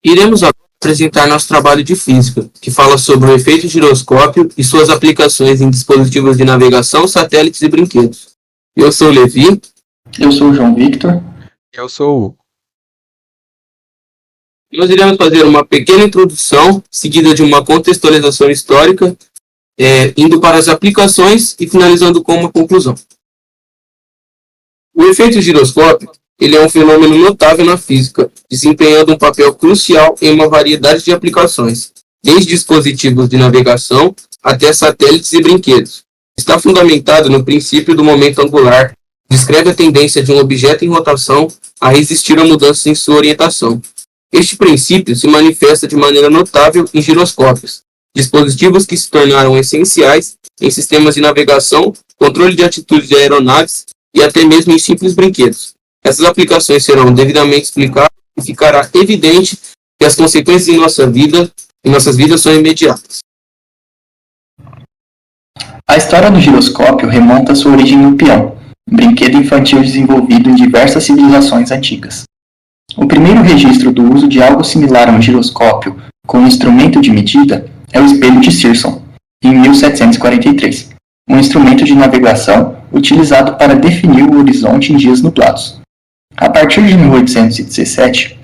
Iremos agora apresentar nosso trabalho de física, que fala sobre o efeito giroscópio e suas aplicações em dispositivos de navegação, satélites e brinquedos. Eu sou o Levi. Eu sou o João Victor. Eu sou o Hugo. Nós iremos fazer uma pequena introdução, seguida de uma contextualização histórica, indo para as aplicações e finalizando com uma conclusão. O efeito giroscópio ele é um fenômeno notável na física, desempenhando um papel crucial em uma variedade de aplicações, desde dispositivos de navegação até satélites e brinquedos. Está fundamentado no princípio do momento angular, descreve a tendência de um objeto em rotação a resistir a mudanças em sua orientação. Este princípio se manifesta de maneira notável em giroscópios, dispositivos que se tornaram essenciais em sistemas de navegação, controle de atitudes de aeronaves e até mesmo em simples brinquedos. Essas aplicações serão devidamente explicadas e ficará evidente que as consequências em nossas vidas são imediatas. A história do giroscópio remonta a sua origem no peão, um brinquedo infantil desenvolvido em diversas civilizações antigas. O primeiro registro do uso de algo similar a um giroscópio como instrumento de medida é o espelho de Searson, em 1743, um instrumento de navegação utilizado para definir o horizonte em dias nublados. A partir de 1817,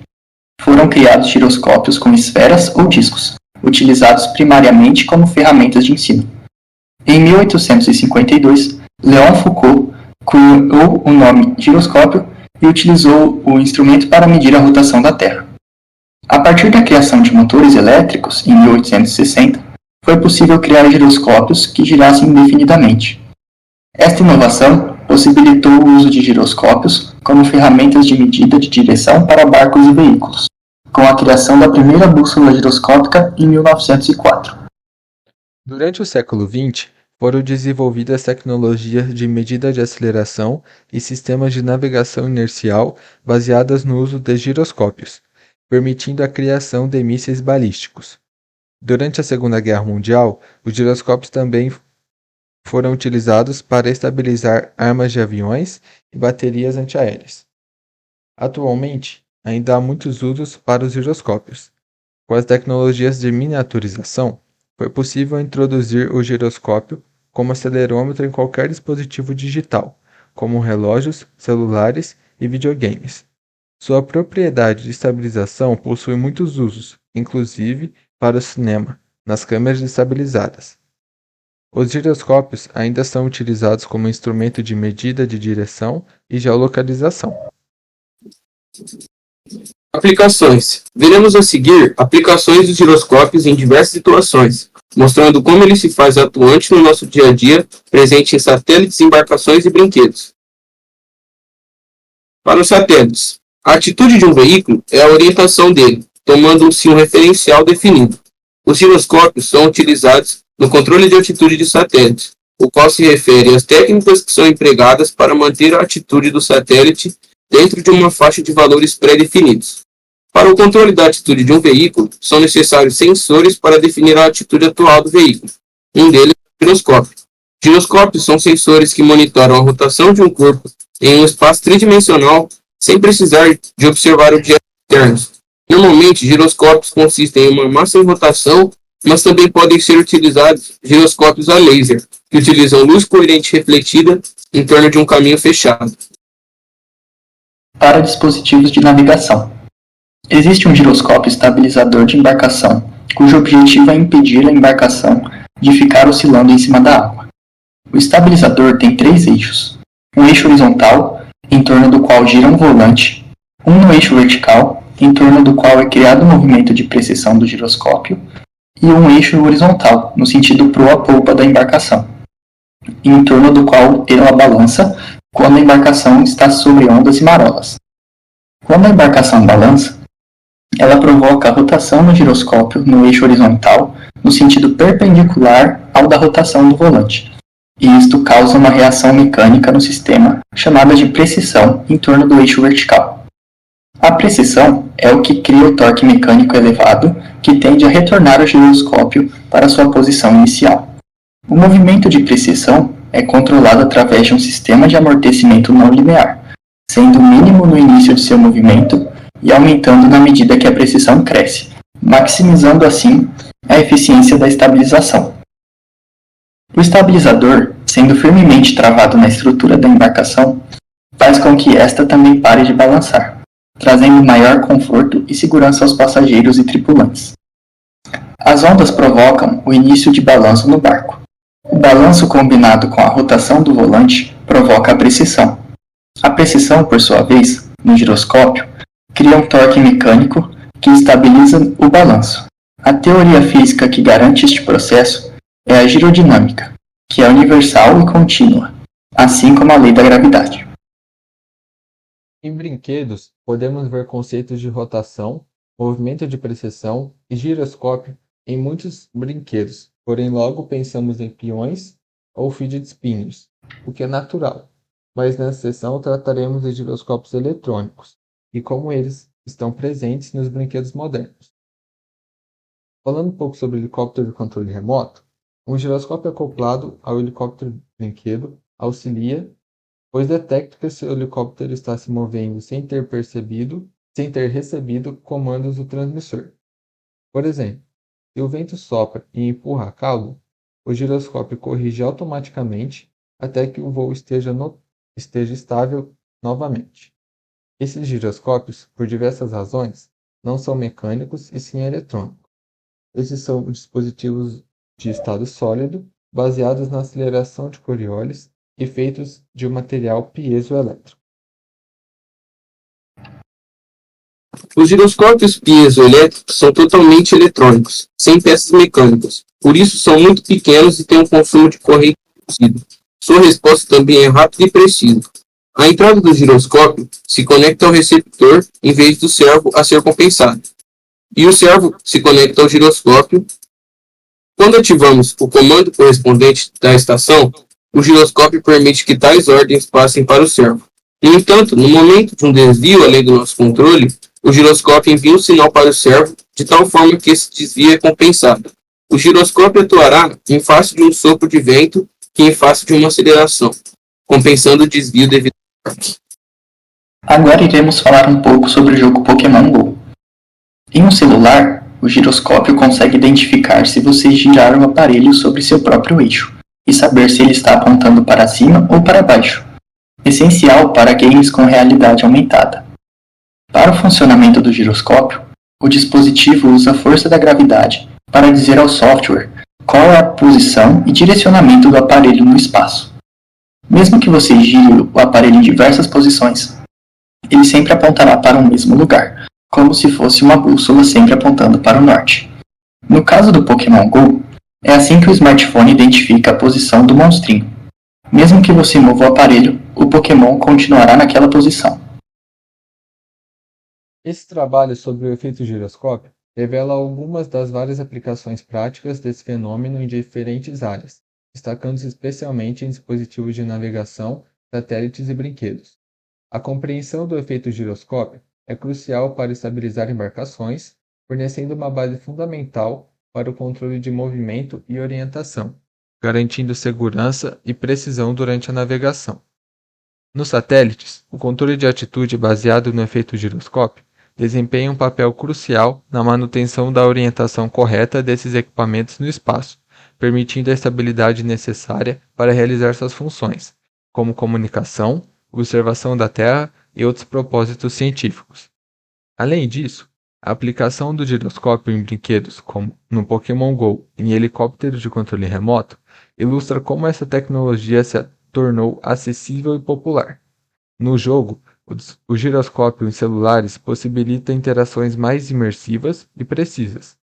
foram criados giroscópios com esferas ou discos, utilizados primariamente como ferramentas de ensino. Em 1852, Léon Foucault cunhou o nome giroscópio e utilizou o instrumento para medir a rotação da Terra. A partir da criação de motores elétricos, em 1860, foi possível criar giroscópios que girassem indefinidamente. Esta inovação possibilitou o uso de giroscópios como ferramentas de medida de direção para barcos e veículos, com a criação da primeira bússola giroscópica em 1904. Durante o século XX, foram desenvolvidas tecnologias de medida de aceleração e sistemas de navegação inercial baseadas no uso de giroscópios, permitindo a criação de mísseis balísticos. Durante a Segunda Guerra Mundial, os giroscópios também foram utilizados para estabilizar armas de aviões e baterias antiaéreas. Atualmente, ainda há muitos usos para os giroscópios. Com as tecnologias de miniaturização, foi possível introduzir o giroscópio como acelerômetro em qualquer dispositivo digital, como relógios, celulares e videogames. Sua propriedade de estabilização possui muitos usos, inclusive para o cinema, nas câmeras estabilizadas. Os giroscópios ainda são utilizados como instrumento de medida de direção e geolocalização. Aplicações. Veremos a seguir aplicações dos giroscópios em diversas situações, mostrando como ele se faz atuante no nosso dia a dia, presente em satélites, embarcações e brinquedos. Para os satélites, a atitude de um veículo é a orientação dele, tomando-se um referencial definido. Os giroscópios são utilizados no controle de altitude de satélites, o qual se refere às técnicas que são empregadas para manter a altitude do satélite dentro de uma faixa de valores pré-definidos. Para o controle da altitude de um veículo, são necessários sensores para definir a altitude atual do veículo. Um deles é o giroscópio. Giroscópios são sensores que monitoram a rotação de um corpo em um espaço tridimensional sem precisar de observar objetos externos. Normalmente, giroscópios consistem em uma massa em rotação, mas também podem ser utilizados giroscópios a laser, que utilizam luz coerente refletida em torno de um caminho fechado. Para dispositivos de navegação. Existe um giroscópio estabilizador de embarcação, cujo objetivo é impedir a embarcação de ficar oscilando em cima da água. O estabilizador tem 3 eixos. Um eixo horizontal, em torno do qual gira um volante, um no eixo vertical, em torno do qual é criado o movimento de precessão do giroscópio, e um eixo horizontal, no sentido proa-polpa da embarcação, em torno do qual ela balança quando a embarcação está sobre ondas e marolas. Quando a embarcação balança, ela provoca a rotação no giroscópio no eixo horizontal, no sentido perpendicular ao da rotação do volante, e isto causa uma reação mecânica no sistema, chamada de precessão, em torno do eixo vertical. A precessão é o que cria o torque mecânico elevado, que tende a retornar o giroscópio para sua posição inicial. O movimento de precessão é controlado através de um sistema de amortecimento não linear, sendo mínimo no início de seu movimento e aumentando na medida que a precisão cresce, maximizando assim a eficiência da estabilização. O estabilizador, sendo firmemente travado na estrutura da embarcação, faz com que esta também pare de balançar, trazendo maior conforto e segurança aos passageiros e tripulantes. As ondas provocam o início de balanço no barco. O balanço combinado com a rotação do volante provoca a precessão. A precessão, por sua vez, no giroscópio, cria um torque mecânico que estabiliza o balanço. A teoria física que garante este processo é a girodinâmica, que é universal e contínua, assim como a lei da gravidade. Em brinquedos, podemos ver conceitos de rotação, movimento de precessão e giroscópio em muitos brinquedos, porém logo pensamos em peões ou fidget spinners, o que é natural, mas nessa sessão trataremos de giroscópios eletrônicos e como eles estão presentes nos brinquedos modernos. Falando um pouco sobre helicóptero de controle remoto, um giroscópio acoplado ao helicóptero brinquedo auxilia, pois detecta que o seu helicóptero está se movendo sem ter recebido comandos do transmissor. Por exemplo, se o vento sopra e empurra a cauda, o giroscópio corrige automaticamente até que o voo esteja estável novamente. Esses giroscópios, por diversas razões, não são mecânicos e sim eletrônicos. Esses são dispositivos de estado sólido, baseados na aceleração de Coriolis e feitos de um material piezoelétrico. Os giroscópios piezoelétricos são totalmente eletrônicos, sem peças mecânicas. Por isso são muito pequenos e têm um consumo de corrente reduzido. Sua resposta também é rápida e precisa. A entrada do giroscópio se conecta ao receptor em vez do servo a ser compensado. E o servo se conecta ao giroscópio. Quando ativamos o comando correspondente da estação, o giroscópio permite que tais ordens passem para o servo. No entanto, no momento de um desvio além do nosso controle, o giroscópio envia um sinal para o servo de tal forma que esse desvio é compensado. O giroscópio atuará em face de um sopro de vento que em face de uma aceleração, compensando o desvio devido ao torque. Agora iremos falar um pouco sobre o jogo Pokémon GO. Em um celular, o giroscópio consegue identificar se você girar o aparelho sobre seu próprio eixo e saber se ele está apontando para cima ou para baixo, essencial para games com realidade aumentada. Para o funcionamento do giroscópio, o dispositivo usa a força da gravidade para dizer ao software qual é a posição e direcionamento do aparelho no espaço. Mesmo que você gire o aparelho em diversas posições, ele sempre apontará para o mesmo lugar, como se fosse uma bússola sempre apontando para o norte. No caso do Pokémon GO, é assim que o smartphone identifica a posição do monstrinho. Mesmo que você mova o aparelho, o Pokémon continuará naquela posição. Esse trabalho sobre o efeito giroscópio revela algumas das várias aplicações práticas desse fenômeno em diferentes áreas, destacando-se especialmente em dispositivos de navegação, satélites e brinquedos. A compreensão do efeito giroscópio é crucial para estabilizar embarcações, fornecendo uma base fundamental para o controle de movimento e orientação, garantindo segurança e precisão durante a navegação. Nos satélites, o controle de altitude baseado no efeito giroscópio desempenha um papel crucial na manutenção da orientação correta desses equipamentos no espaço, permitindo a estabilidade necessária para realizar suas funções, como comunicação, observação da Terra e outros propósitos científicos. Além disso, a aplicação do giroscópio em brinquedos, como no Pokémon GO e em helicópteros de controle remoto, ilustra como essa tecnologia se tornou acessível e popular. No jogo, o giroscópio em celulares possibilita interações mais imersivas e precisas,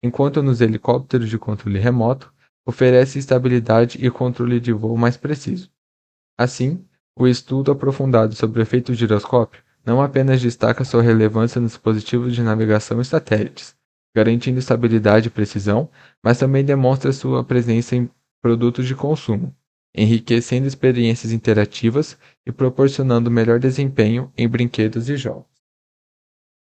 enquanto nos helicópteros de controle remoto oferece estabilidade e controle de voo mais preciso. Assim, o estudo aprofundado sobre o efeito giroscópio não apenas destaca sua relevância nos dispositivos de navegação e satélites, garantindo estabilidade e precisão, mas também demonstra sua presença em produtos de consumo, enriquecendo experiências interativas e proporcionando melhor desempenho em brinquedos e jogos.